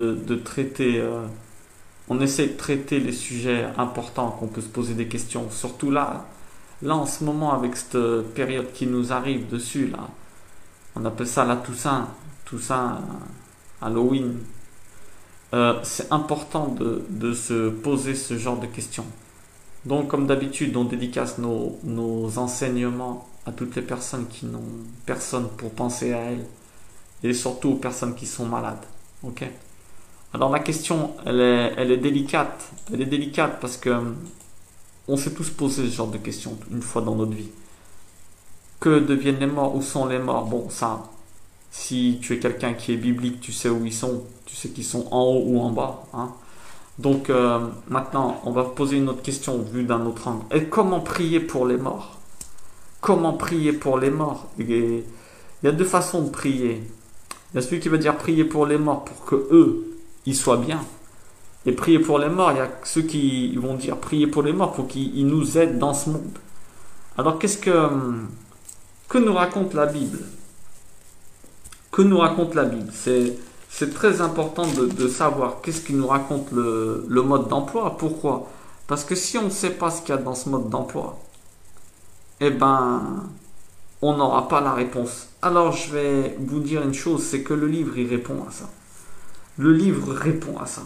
de traiter, on essaie de traiter les sujets importants qu'on peut se poser des questions. Surtout là en ce moment avec cette période qui nous arrive dessus là, on appelle ça la Toussaint, Halloween. C'est important de se poser ce genre de questions. Donc comme d'habitude, on dédicace nos enseignements à toutes les personnes qui n'ont personne pour penser à elles et surtout aux personnes qui sont malades. Ok. Alors la question, elle est délicate. Elle est délicate parce que on s'est tous posé ce genre de questions une fois dans notre vie. Que deviennent les morts? Où sont les morts? Bon, ça, si tu es quelqu'un qui est biblique, tu sais où ils sont. Tu sais qu'ils sont en haut ou en bas. Hein. Donc maintenant, on va poser une autre question vue d'un autre angle. Et comment prier pour les morts? Comment prier pour les morts? Et il y a deux façons de prier. Il y a celui qui veut dire prier pour les morts pour que eux, ils soient bien. Et prier pour les morts, il y a ceux qui vont dire prier pour les morts pour qu'ils nous aident dans ce monde. Alors que nous raconte la Bible? Que nous raconte la Bible? C'est très important de savoir qu'est-ce qui nous raconte le mode d'emploi. Pourquoi? Parce que si on ne sait pas ce qu'il y a dans ce mode d'emploi, eh ben, on n'aura pas la réponse. Alors je vais vous dire une chose, c'est que le livre, il répond à ça. Le livre répond à ça.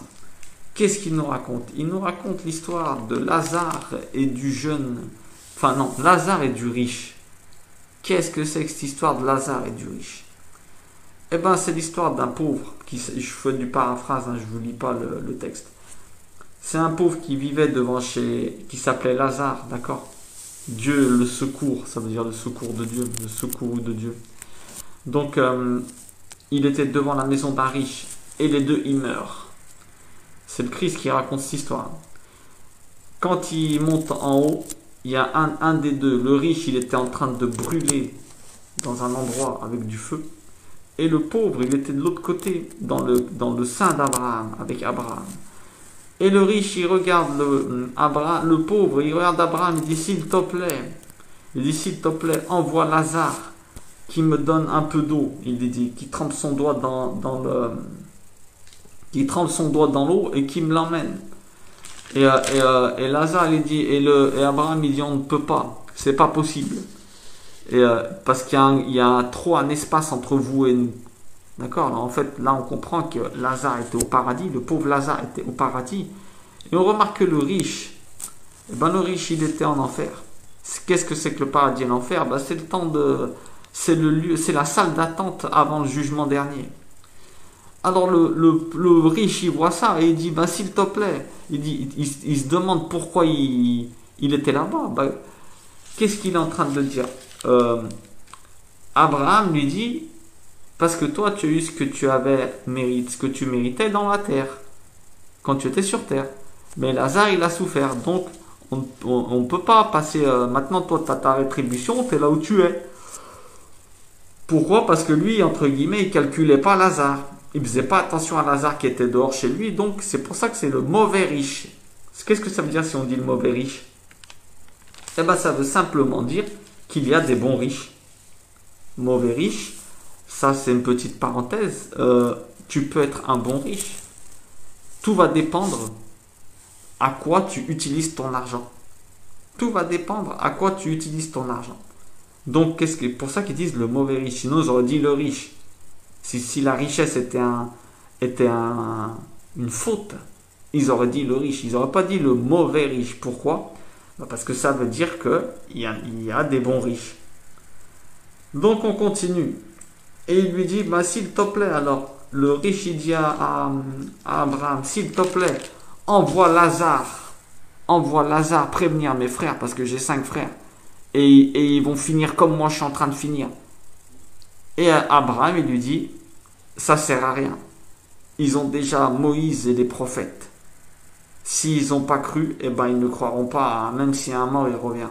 Qu'est-ce qu'il nous raconte? Il nous raconte l'histoire de Lazare et du jeune... Enfin non, Lazare et du riche. Qu'est-ce que c'est que cette histoire de Lazare et du riche? Eh ben, c'est l'histoire d'un pauvre, je fais du paraphrase, hein, je ne vous lis pas le texte. C'est un pauvre qui vivait qui s'appelait Lazare, d'accord? Dieu le secours, ça veut dire le secours de Dieu, le secours de Dieu. Donc, il était devant la maison d'un riche, et les deux, ils meurent. C'est le Christ qui raconte cette histoire. Quand il monte en haut, il y a un des deux, le riche, il était en train de brûler dans un endroit avec du feu. Et le pauvre, il était de l'autre côté, dans le sein d'Abraham, avec Abraham. Et le riche, il regarde le pauvre, il regarde Abraham, il dit s'il te plaît, envoie Lazare qui me donne un peu d'eau. Il dit, qui trempe son doigt qui trempe son doigt dans l'eau et qui me l'emmène. Et Lazare, il dit, et Abraham, il dit, on ne peut pas, c'est pas possible. Parce qu'il y a trop un espace entre vous et nous. D'accord? Alors en fait, là, on comprend que Lazare était au paradis, le pauvre Lazare était au paradis. Et on remarque que le riche, le riche, il était en enfer. Qu'est-ce que c'est que le paradis et l'enfer? C'est le temps c'est le lieu, c'est la salle d'attente avant le jugement dernier. Alors le riche, il voit ça et il dit, s'il te plaît, il se demande pourquoi il était là-bas. Qu'est-ce qu'il est en train de dire? Abraham lui dit, parce que toi tu as eu ce que ce que tu méritais dans la terre, quand tu étais sur terre. Mais Lazare, il a souffert, donc on ne peut pas passer, maintenant toi tu as ta rétribution, tu es là où tu es. Pourquoi? Parce que lui, entre guillemets, il calculait pas Lazare. Il faisait pas attention à Lazare qui était dehors chez lui, donc c'est pour ça que c'est le mauvais riche. Qu'est-ce que ça veut dire si on dit le mauvais riche? Eh ben ça veut simplement dire qu'il y a des bons riches. Mauvais riche, ça c'est une petite parenthèse, tu peux être un bon riche. Tout va dépendre à quoi tu utilises ton argent. Tout va dépendre à quoi tu utilises ton argent. Donc c'est pour ça qu'ils disent le mauvais riche. Sinon ils auraient dit le riche. Si la richesse était une faute, ils auraient dit le riche. Ils n'auraient pas dit le mauvais riche. Pourquoi? Parce que ça veut dire qu'il y a des bons riches. Donc on continue. Et il lui dit, s'il te plaît, alors, le riche il dit à Abraham, s'il te plaît, envoie Lazare prévenir mes frères, parce que j'ai 5 frères, et ils vont finir comme moi je suis en train de finir. Et Abraham, il lui dit, ça sert à rien. Ils ont déjà Moïse et les prophètes. S'ils n'ont pas cru, ils ne croiront pas, même s'il y a un mort, il revient.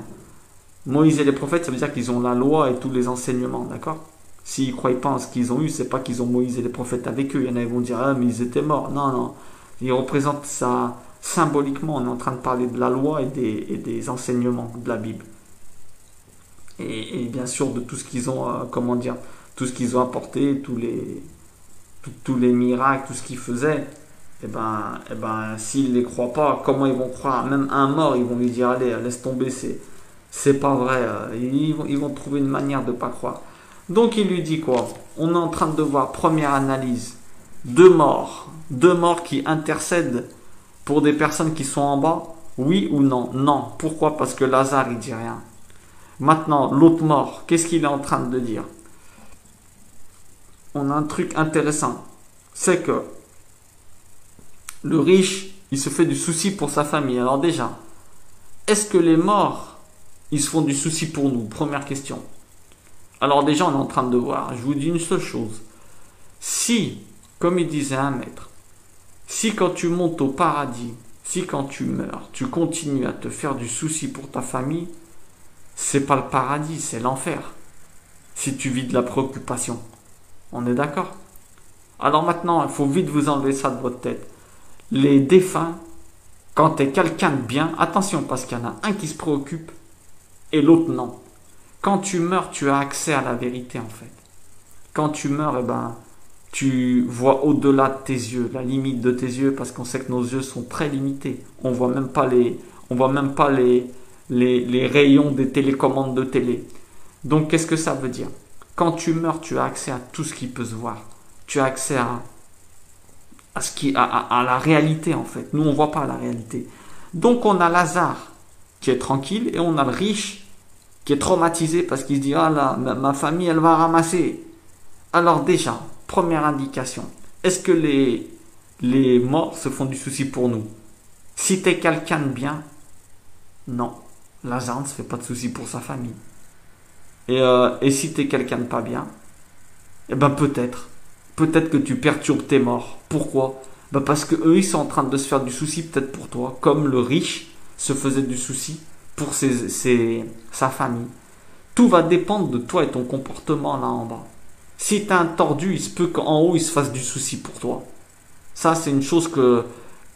Moïse et les prophètes, ça veut dire qu'ils ont la loi et tous les enseignements, d'accord? S'ils ne croient pas en ce qu'ils ont eu, c'est pas qu'ils ont Moïse et les prophètes avec eux. Il y en a qui vont dire, mais ils étaient morts. Non, non. Ils représentent ça symboliquement. On est en train de parler de la loi et des enseignements de la Bible. Et bien sûr de tout ce qu'ils ont, tout ce qu'ils ont apporté, tous les miracles, tout ce qu'ils faisaient, s'ils les croient pas, comment ils vont croire? Même un mort, ils vont lui dire, allez, laisse tomber, c'est pas vrai. Ils vont trouver une manière de pas croire. Donc il lui dit quoi? On est en train de voir, première analyse, deux morts qui intercèdent pour des personnes qui sont en bas, oui ou non? Non. Pourquoi? Parce que Lazare, il dit rien. Maintenant, l'autre mort, qu'est-ce qu'il est en train de dire? On a un truc intéressant, c'est que le riche, il se fait du souci pour sa famille. Alors déjà, est-ce que les morts, ils se font du souci pour nous? Première question. Alors déjà, on est en train de voir. Je vous dis une seule chose. Si, comme il disait un maître, si quand tu montes au paradis, si quand tu meurs, tu continues à te faire du souci pour ta famille, c'est pas le paradis, c'est l'enfer. Si tu vis de la préoccupation. On est d'accord? Alors maintenant, il faut vite vous enlever ça de votre tête. Les défunts, quand tu es quelqu'un de bien, attention parce qu'il y en a un qui se préoccupe et l'autre non. Quand tu meurs, tu as accès à la vérité en fait. Quand tu meurs, tu vois au-delà de tes yeux, la limite de tes yeux, parce qu'on sait que nos yeux sont très limités. On voit même pas les rayons des télécommandes de télé. Donc qu'est-ce que ça veut dire? Quand tu meurs, tu as accès à tout ce qui peut se voir. Tu as accès à la réalité en fait. Nous, on voit pas la réalité. Donc on a Lazare qui est tranquille et on a le riche qui est traumatisé parce qu'il se dit, ah là, ma famille, elle va ramasser. Alors déjà, première indication, est-ce que les morts se font du souci pour nous? Si tu es quelqu'un de bien, non. Lazare ne se fait pas de souci pour sa famille. Et si tu es quelqu'un de pas bien, peut-être que tu perturbes tes morts. Pourquoi? Parce que eux, ils sont en train de se faire du souci peut-être pour toi, comme le riche se faisait du souci pour sa famille. Tout va dépendre de toi et ton comportement là en bas. Si tu es un tordu, il se peut qu'en haut, il se fasse du souci pour toi. Ça, c'est une chose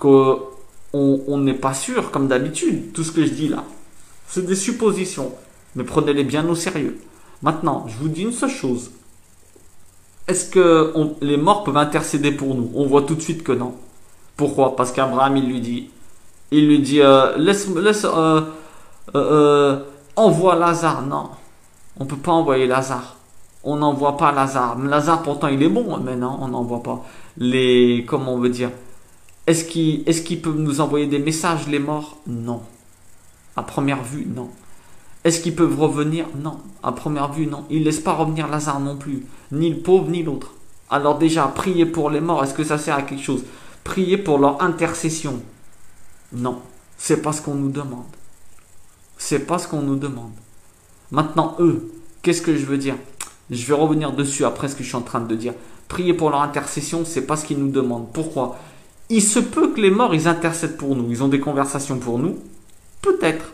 on n'est pas sûr, comme d'habitude. Tout ce que je dis là, c'est des suppositions. Mais prenez-les bien au sérieux. Maintenant, je vous dis une seule chose. Est-ce que les morts peuvent intercéder pour nous? On voit tout de suite que non. Pourquoi? Parce qu'Abraham, il lui dit, envoie Lazare. Non, on ne peut pas envoyer Lazare. On n'envoie pas Lazare. Lazare, pourtant, il est bon, mais non, on n'envoie pas. Comment on veut dire? Est-ce qu'ils peuvent nous envoyer des messages, les morts? Non. À première vue, non. Est-ce qu'ils peuvent revenir? Non. À première vue, non. Ils ne laissent pas revenir Lazare non plus. Ni le pauvre, ni l'autre. Alors déjà, prier pour les morts, est-ce que ça sert à quelque chose? Prier pour leur intercession? Non. C'est pas ce qu'on nous demande. C'est pas ce qu'on nous demande. Maintenant, eux, qu'est-ce que je veux dire? Je vais revenir dessus après ce que je suis en train de dire. Prier pour leur intercession, c'est pas ce qu'ils nous demandent. Pourquoi? Il se peut que les morts, ils intercèdent pour nous. Ils ont des conversations pour nous. Peut-être.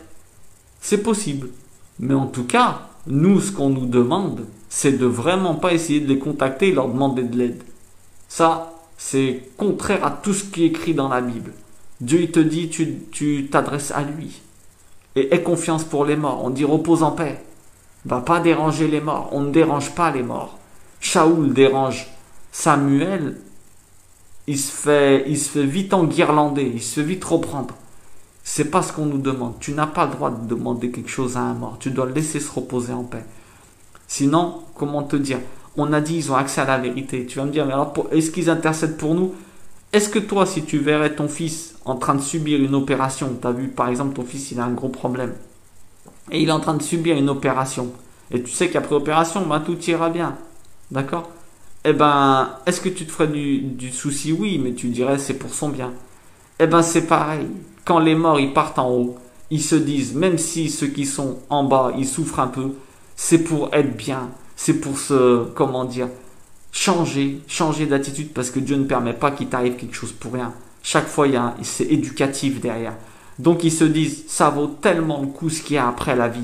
C'est possible. Mais en tout cas, nous, ce qu'on nous demande, c'est de vraiment pas essayer de les contacter et leur demander de l'aide. Ça, c'est contraire à tout ce qui est écrit dans la Bible. Dieu, il te dit, tu t'adresses à lui. Et aie confiance pour les morts. On dit repose en paix. Va pas déranger les morts. On ne dérange pas les morts. Shaoul dérange Samuel. Il se fait vite enguirlander. Il se fait vite reprendre. C'est pas ce qu'on nous demande. Tu n'as pas le droit de demander quelque chose à un mort. Tu dois le laisser se reposer en paix. Sinon, comment te dire? On a dit ils ont accès à la vérité. Tu vas me dire, mais alors est-ce qu'ils intercèdent pour nous? Est-ce que toi, si tu verrais ton fils en train de subir une opération, tu as vu par exemple ton fils, il a un gros problème, et il est en train de subir une opération, et tu sais qu'après opération, tout ira bien. D'accord? Est-ce que tu te ferais du souci? Oui, mais tu dirais c'est pour son bien. C'est pareil. Quand les morts ils partent en haut, ils se disent, même si ceux qui sont en bas ils souffrent un peu, c'est pour être bien, c'est pour changer d'attitude parce que Dieu ne permet pas qu'il t'arrive quelque chose pour rien. Chaque fois c'est éducatif derrière. Donc ils se disent, ça vaut tellement le coup ce qu'il y a après la vie,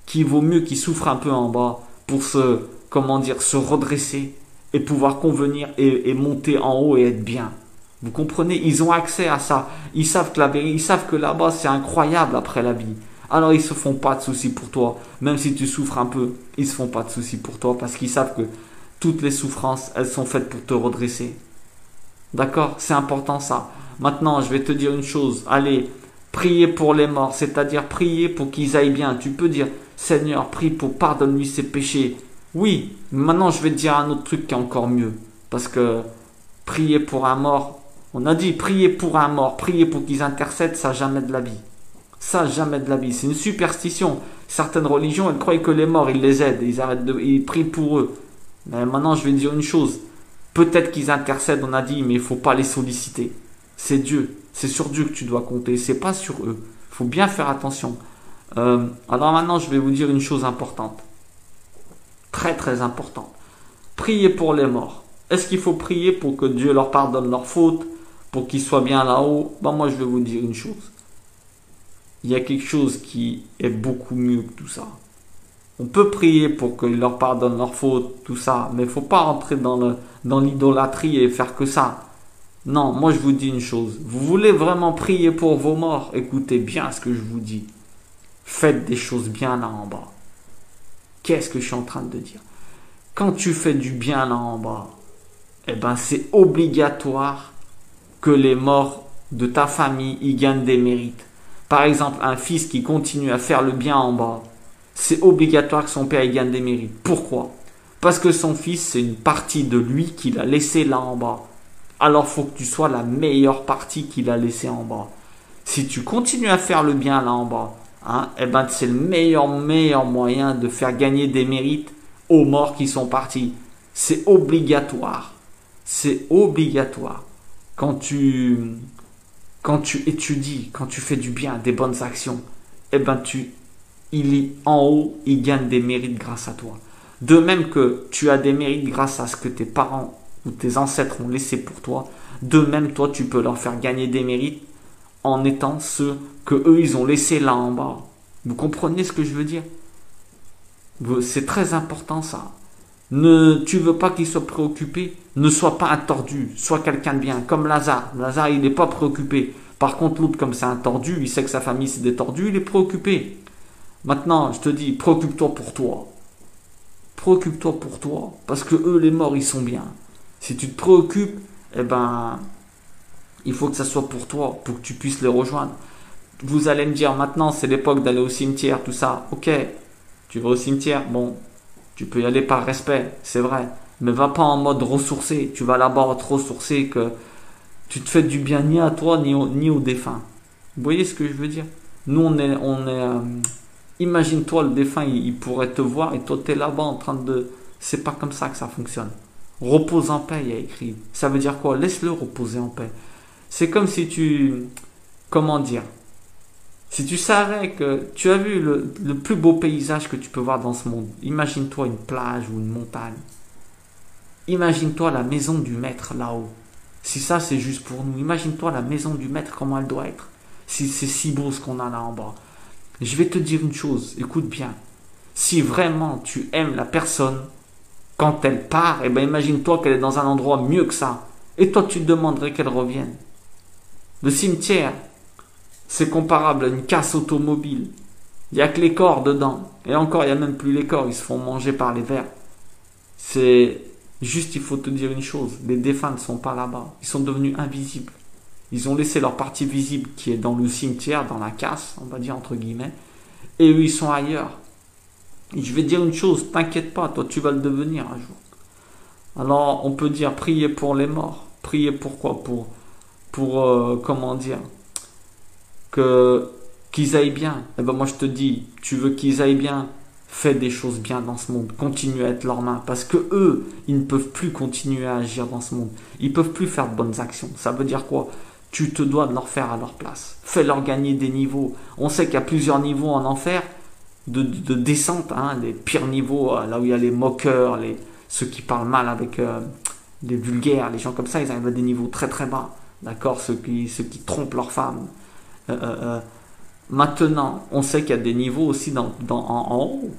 qu'il vaut mieux qu'ils souffrent un peu en bas pour se redresser et pouvoir convenir et monter en haut et être bien. Vous comprenez? Ils ont accès à ça. Ils savent que là-bas, c'est incroyable après la vie. Alors, ils se font pas de soucis pour toi. Même si tu souffres un peu, ils se font pas de soucis pour toi parce qu'ils savent que toutes les souffrances, elles sont faites pour te redresser. D'accord? C'est important ça. Maintenant, je vais te dire une chose. Allez, priez pour les morts, c'est-à-dire prier pour qu'ils aillent bien. Tu peux dire, Seigneur, prie pour pardonne-lui ses péchés. Oui, maintenant je vais te dire un autre truc qui est encore mieux. Parce que prier pour un mort, on a dit prier pour un mort, prier pour qu'ils intercèdent, ça jamais de la vie. Ça jamais de la vie. C'est une superstition. Certaines religions, elles croient que les morts, ils les aident, ils prient pour eux. Mais maintenant, je vais te dire une chose. Peut-être qu'ils intercèdent, on a dit, mais il ne faut pas les solliciter. C'est Dieu. C'est sur Dieu que tu dois compter. C'est pas sur eux. Il faut bien faire attention. Alors maintenant, je vais vous dire une chose importante. Très très importante. Priez pour les morts. Est-ce qu'il faut prier pour que Dieu leur pardonne leurs fautes, pour qu'ils soient bien là-haut? Moi, je vais vous dire une chose. Il y a quelque chose qui est beaucoup mieux que tout ça. On peut prier pour qu'il leur pardonne leurs fautes, tout ça, mais il ne faut pas rentrer dans l'idolâtrie et faire que ça. Non, moi je vous dis une chose. Vous voulez vraiment prier pour vos morts? Écoutez bien ce que je vous dis. Faites des choses bien là en bas. Qu'est-ce que je suis en train de dire? Quand tu fais du bien là en bas, c'est obligatoire que les morts de ta famille y gagnent des mérites. Par exemple, un fils qui continue à faire le bien en bas, c'est obligatoire que son père y gagne des mérites. Pourquoi? Parce que son fils, c'est une partie de lui qu'il a laissé là en bas. Alors, il faut que tu sois la meilleure partie qu'il a laissée en bas. Si tu continues à faire le bien là en bas, c'est le meilleur moyen de faire gagner des mérites aux morts qui sont partis. C'est obligatoire. C'est obligatoire. Quand tu étudies, quand tu fais du bien, des bonnes actions, il est en haut, il gagne des mérites grâce à toi. De même que tu as des mérites grâce à ce que tes parents ou tes ancêtres ont laissé pour toi, de même toi tu peux leur faire gagner des mérites en étant ceux que eux ils ont laissés là en bas. Vous comprenez ce que je veux dire? C'est très important ça. Tu veux pas qu'ils soient préoccupés? Ne sois pas un tordu, sois quelqu'un de bien, comme Lazare. Lazare il n'est pas préoccupé. Par contre l'autre comme c'est un tordu, il sait que sa famille c'est des tordus, il est préoccupé. Maintenant, je te dis, préoccupe-toi pour toi. Préoccupe-toi pour toi. Parce que eux, les morts, ils sont bien. Si tu te préoccupes, il faut que ça soit pour toi, pour que tu puisses les rejoindre. Vous allez me dire, maintenant, c'est l'époque d'aller au cimetière, tout ça. Ok, tu vas au cimetière, bon, tu peux y aller par respect, c'est vrai. Mais va pas en mode ressourcé. Tu vas là-bas te ressourcer, que tu te fais du bien ni à toi, ni aux défunts. Vous voyez ce que je veux dire? Nous, on est imagine-toi, le défunt, il pourrait te voir et toi, tu es là-bas en train de... C'est pas comme ça que ça fonctionne. Repose en paix, il y a écrit. Ça veut dire quoi? Laisse-le reposer en paix. C'est comme si tu... Comment dire? Si tu savais que tu as vu le plus beau paysage que tu peux voir dans ce monde, imagine-toi une plage ou une montagne. Imagine-toi la maison du maître là-haut. Si ça, c'est juste pour nous, imagine-toi la maison du maître, comment elle doit être. Si c'est si beau ce qu'on a là en bas. Je vais te dire une chose, écoute bien. Si vraiment tu aimes la personne, quand elle part, imagine-toi qu'elle est dans un endroit mieux que ça. Et toi, tu te demanderais qu'elle revienne. Le cimetière, c'est comparable à une casse automobile. Il n'y a que les corps dedans. Et encore, il n'y a même plus les corps, ils se font manger par les vers. C'est juste, il faut te dire une chose, les défunts ne sont pas là-bas. Ils sont devenus invisibles. Ils ont laissé leur partie visible qui est dans le cimetière, dans la casse, on va dire entre guillemets, et eux ils sont ailleurs. Et je vais te dire une chose, t'inquiète pas, toi tu vas le devenir un jour. Alors on peut dire prier pour les morts. Prier pour quoi? Comment dire, qu'ils aillent bien. Moi je te dis, tu veux qu'ils aillent bien, fais des choses bien dans ce monde, continue à être leurs mains, parce que eux, ils ne peuvent plus continuer à agir dans ce monde. Ils peuvent plus faire de bonnes actions. Ça veut dire quoi? Tu te dois de leur faire à leur place. Fais-leur gagner des niveaux. On sait qu'il y a plusieurs niveaux en enfer de descente. Les pires niveaux, là où il y a les moqueurs, ceux qui parlent mal avec les vulgaires, les gens comme ça, ils arrivent à des niveaux très très bas. D'accord? Ceux qui trompent leurs femmes. Maintenant, on sait qu'il y a des niveaux aussi en haut.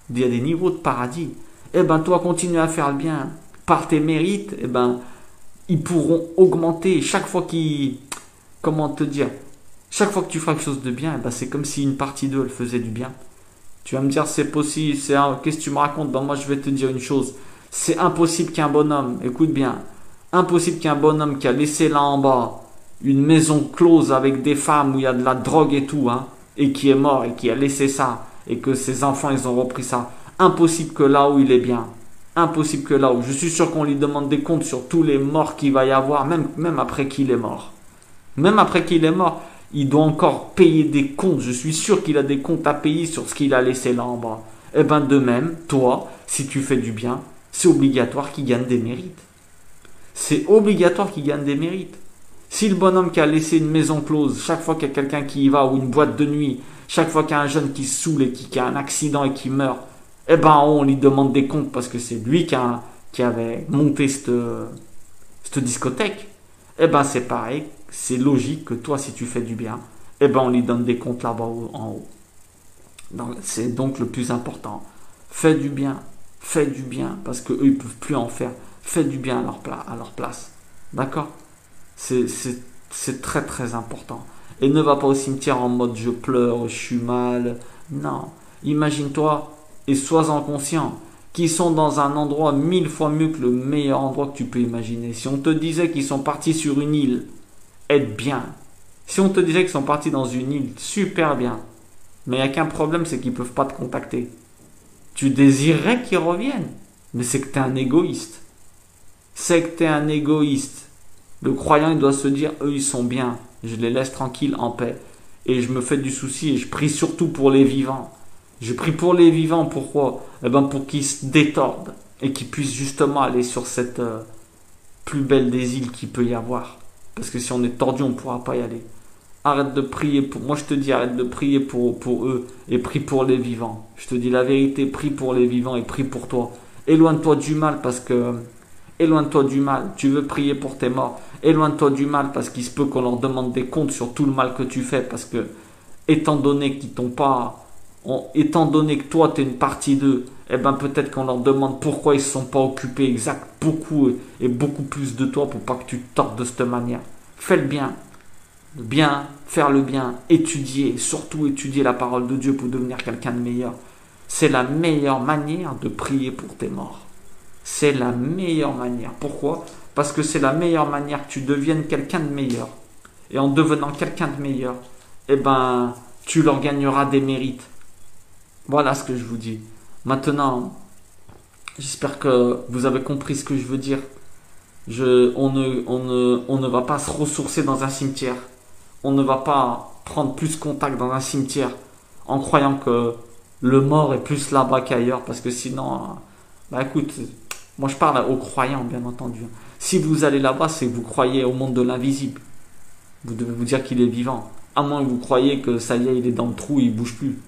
Il y a des niveaux de paradis. Toi, continue à faire le bien. Par tes mérites, ils pourront augmenter chaque fois chaque fois que tu feras quelque chose de bien, c'est comme si une partie d'eux, elle faisait du bien. Tu vas me dire, c'est possible, qu'est-ce que tu me racontes? Moi, je vais te dire une chose. C'est impossible qu'un bonhomme, écoute bien, impossible qu'un bonhomme qui a laissé là en bas une maison close avec des femmes où il y a de la drogue et tout, hein, et qui est mort et qui a laissé ça, et que ses enfants ils ont repris ça, impossible que là où il est bien, impossible que là où, je suis sûr qu'on lui demande des comptes sur tous les morts qu'il va y avoir, même après qu'il est mort. Même après qu'il est mort, il doit encore payer des comptes, je suis sûr qu'il a des comptes à payer sur ce qu'il a laissé là en bas. Et ben de même, toi, si tu fais du bien, c'est obligatoire qu'il gagne des mérites. C'est obligatoire qu'il gagne des mérites. Si le bonhomme qui a laissé une maison close, chaque fois qu'il y a quelqu'un qui y va, ou une boîte de nuit, chaque fois qu'il y a un jeune qui se saoule et qui a un accident et qui meurt, eh ben on lui demande des comptes parce que c'est lui qui avait monté cette discothèque. Eh ben c'est pareil, c'est logique que toi si tu fais du bien, eh ben on lui donne des comptes là-bas en haut. C'est donc le plus important. Fais du bien, parce qu'eux ils peuvent plus en faire. Fais du bien à leur place. D'accord? C'est très très important. Et ne va pas au cimetière en mode je pleure, je suis mal. Non. Imagine-toi et sois-en conscient qu'ils sont dans un endroit 1000 fois mieux que le meilleur endroit que tu peux imaginer. Si on te disait qu'ils sont partis sur une île, aide bien. Si on te disait qu'ils sont partis dans une île, super bien. Mais il n'y a qu'un problème, c'est qu'ils ne peuvent pas te contacter. Tu désirerais qu'ils reviennent. Mais c'est que tu es un égoïste. C'est que tu es un égoïste. Le croyant, il doit se dire, eux, ils sont bien. Je les laisse tranquilles, en paix. Et je me fais du souci et je prie surtout pour les vivants. Je prie pour les vivants, pourquoi? Eh ben pour qu'ils se détordent et qu'ils puissent justement aller sur cette plus belle des îles qu'il peut y avoir. Parce que si on est tordu, on ne pourra pas y aller. Arrête de prier pour... Moi, je te dis, arrête de prier pour eux et prie pour les vivants. Je te dis la vérité, prie pour les vivants et prie pour toi. Éloigne-toi du mal parce que... Éloigne-toi du mal. Tu veux prier pour tes morts. Éloigne-toi du mal parce qu'il se peut qu'on leur demande des comptes sur tout le mal que tu fais. Parce que, étant donné qu'ils t'ont pas... Étant donné que toi, tu es une partie d'eux, eh ben peut-être qu'on leur demande pourquoi ils ne se sont pas occupés exact beaucoup et beaucoup plus de toi pour pas que tu te tordes de cette manière. Fais le bien. Le bien, faire le bien, étudier, surtout étudier la parole de Dieu pour devenir quelqu'un de meilleur. C'est la meilleure manière de prier pour tes morts. C'est la meilleure manière. Pourquoi? Parce que c'est la meilleure manière que tu deviennes quelqu'un de meilleur. Et en devenant quelqu'un de meilleur, eh ben, tu leur gagneras des mérites. Voilà ce que je vous dis. Maintenant, j'espère que vous avez compris ce que je veux dire. On ne va pas se ressourcer dans un cimetière. On ne va pas prendre plus contact dans un cimetière en croyant que le mort est plus là-bas qu'ailleurs. Parce que sinon, bah écoute, moi je parle aux croyants bien entendu. Si vous allez là-bas, c'est que vous croyez au monde de l'invisible. Vous devez vous dire qu'il est vivant. À moins que vous croyez que ça y est, il est dans le trou, il ne bouge plus.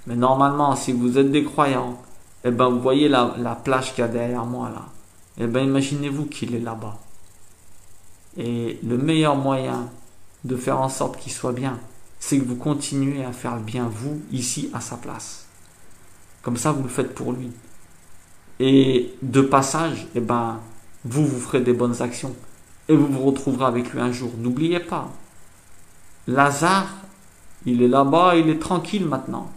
Mais normalement, si vous êtes des croyants, eh ben vous voyez la plage qu'il y a derrière moi là. Eh ben imaginez-vous qu'il est là-bas. Et le meilleur moyen de faire en sorte qu'il soit bien, c'est que vous continuez à faire le bien, vous, ici, à sa place. Comme ça, vous le faites pour lui. Et de passage, eh ben, vous ferez des bonnes actions. Et vous vous retrouverez avec lui un jour. N'oubliez pas, Lazare, il est là-bas, il est tranquille maintenant.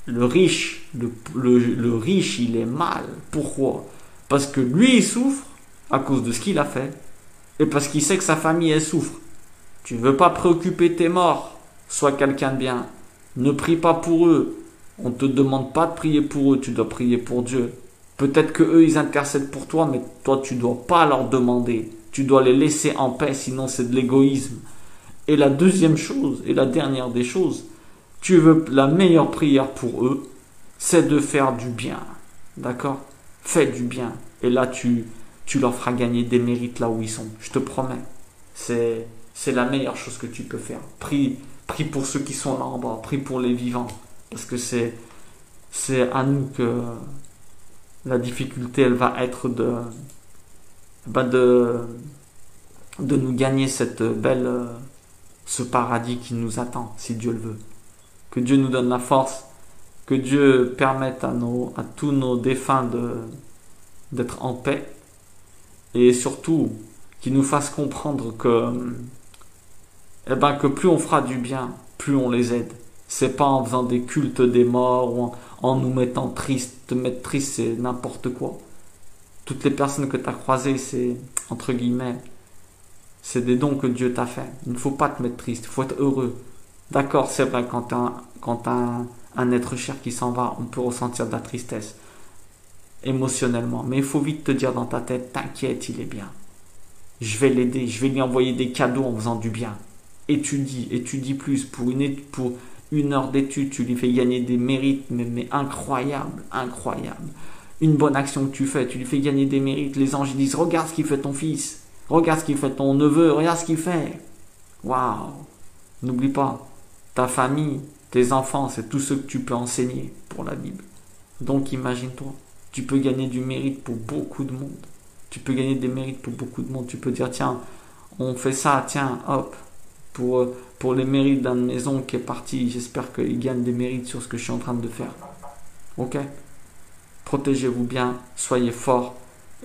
Le riche, le riche, il est mal. Pourquoi? Parce que lui, il souffre à cause de ce qu'il a fait. Et parce qu'il sait que sa famille, elle souffre. Tu veux pas préoccuper tes morts. Sois quelqu'un de bien. Ne prie pas pour eux. On ne te demande pas de prier pour eux. Tu dois prier pour Dieu. Peut-être que eux, ils intercèdent pour toi, mais toi, tu dois pas leur demander. Tu dois les laisser en paix, sinon c'est de l'égoïsme. Et la deuxième chose, et la dernière des choses, tu veux la meilleure prière pour eux, c'est de faire du bien. D'accord? Fais du bien. Et là, tu leur feras gagner des mérites là où ils sont. Je te promets. C'est la meilleure chose que tu peux faire. Prie pour ceux qui sont là en bas. Prie pour les vivants. Parce que c'est à nous que la difficulté, elle va être de nous gagner ce paradis qui nous attend, si Dieu le veut. Que Dieu nous donne la force. Que Dieu permette à tous nos défunts d'être en paix. Et surtout, qu'il nous fasse comprendre que plus on fera du bien, plus on les aide. C'est pas en faisant des cultes des morts ou en nous mettant triste. Te mettre triste, c'est n'importe quoi. Toutes les personnes que tu as croisées, c'est, entre guillemets, c'est des dons que Dieu t'a fait. Il ne faut pas te mettre triste, il faut être heureux. D'accord, c'est vrai, quand t'as un être cher qui s'en va, on peut ressentir de la tristesse émotionnellement. Mais il faut vite te dire dans ta tête, t'inquiète, il est bien. Je vais l'aider, je vais lui envoyer des cadeaux en faisant du bien. Étudie plus. Pour une heure d'étude, tu lui fais gagner des mérites, mais incroyables, incroyables. Une bonne action que tu fais, tu lui fais gagner des mérites. Les anges disent, regarde ce qu'il fait ton fils, regarde ce qu'il fait ton neveu, regarde ce qu'il fait. Waouh! N'oublie pas, ta famille, tes enfants, c'est tout ce que tu peux enseigner pour la Bible. Donc imagine-toi, tu peux gagner du mérite pour beaucoup de monde. Tu peux gagner des mérites pour beaucoup de monde. Tu peux dire, tiens, on fait ça, tiens, hop, pour les mérites d'un de mes oncles qui est parti, j'espère qu'il gagne des mérites sur ce que je suis en train de faire. Ok? Protégez-vous bien, soyez forts,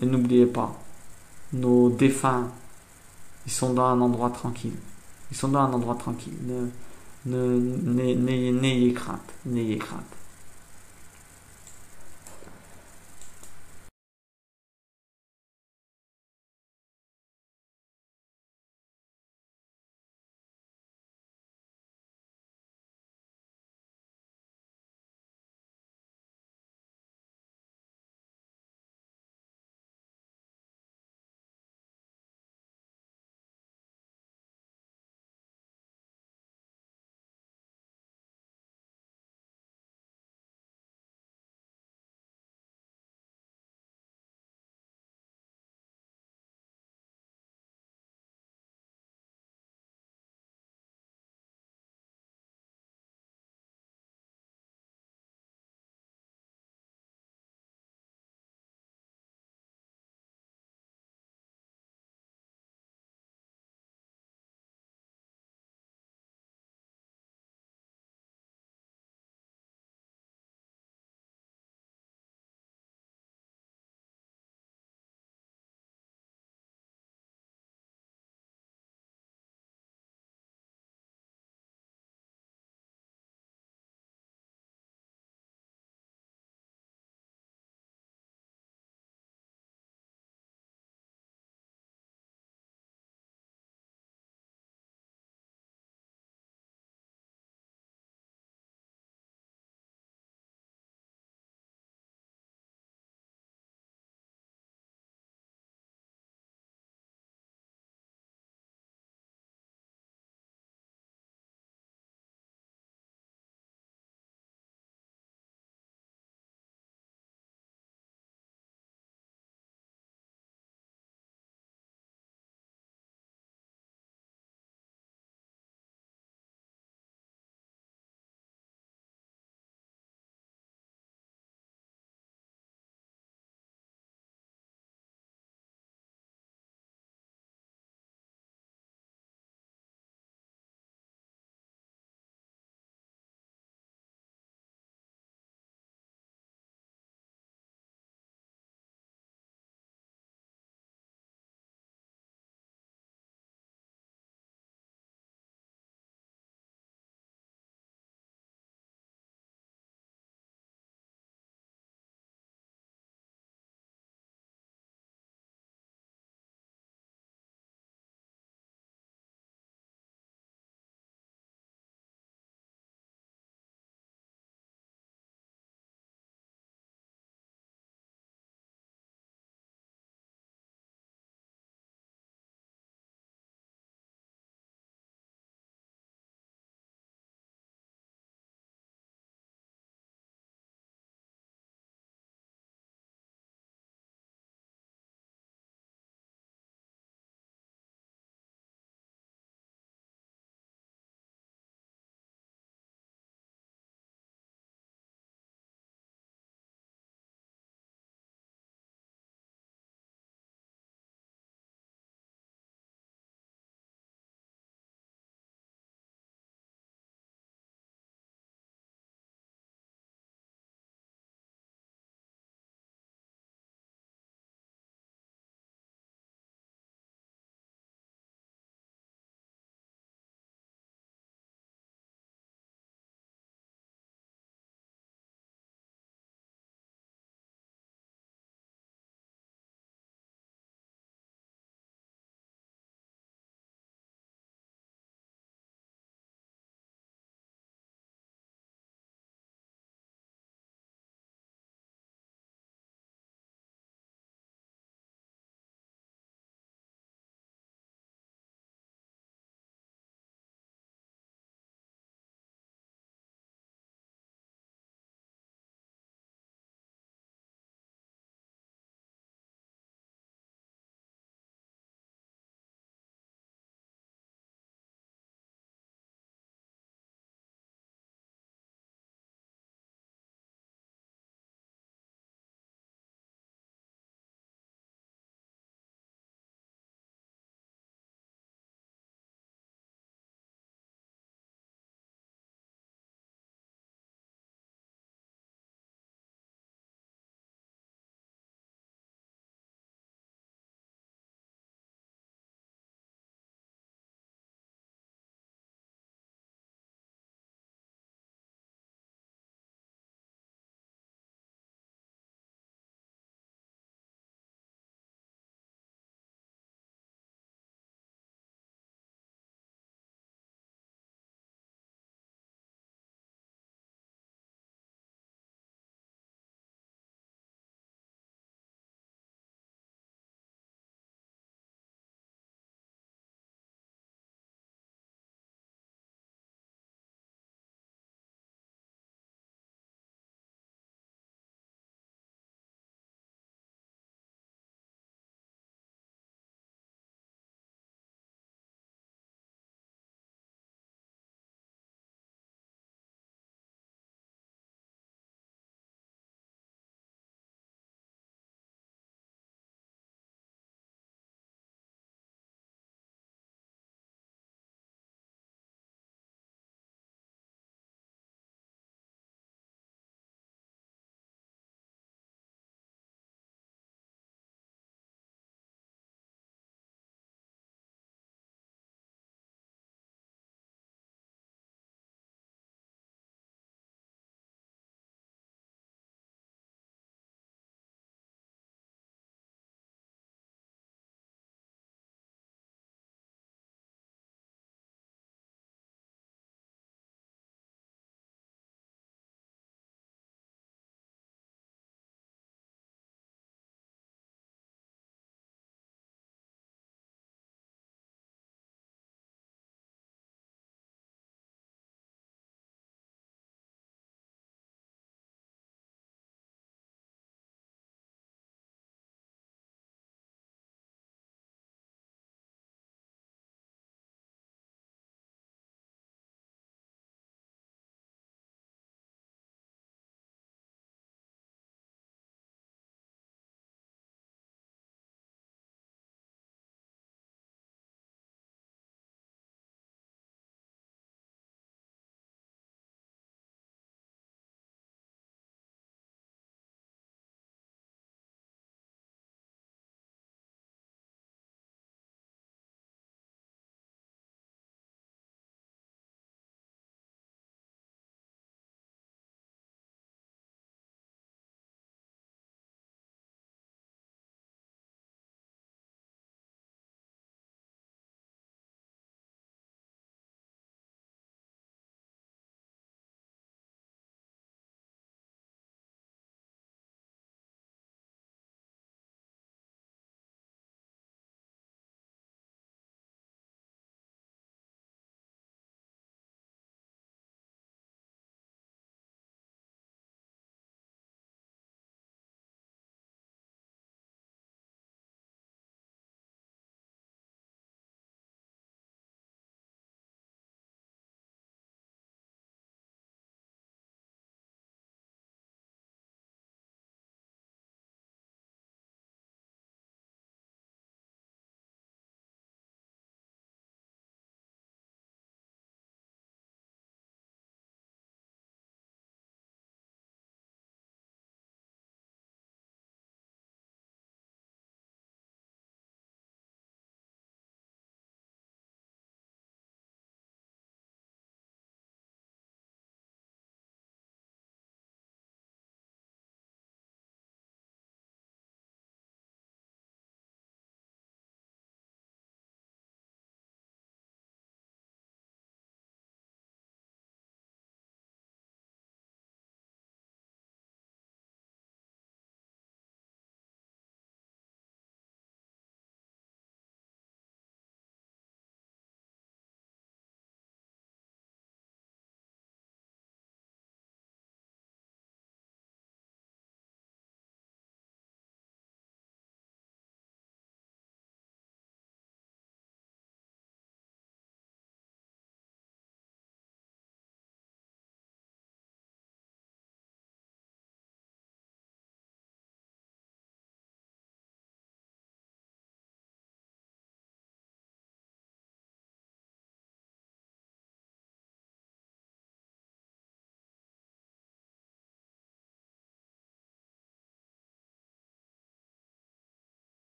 et n'oubliez pas, nos défunts, ils sont dans un endroit tranquille. Ils sont dans un endroit tranquille. N'ayez crainte, n'ayez crainte.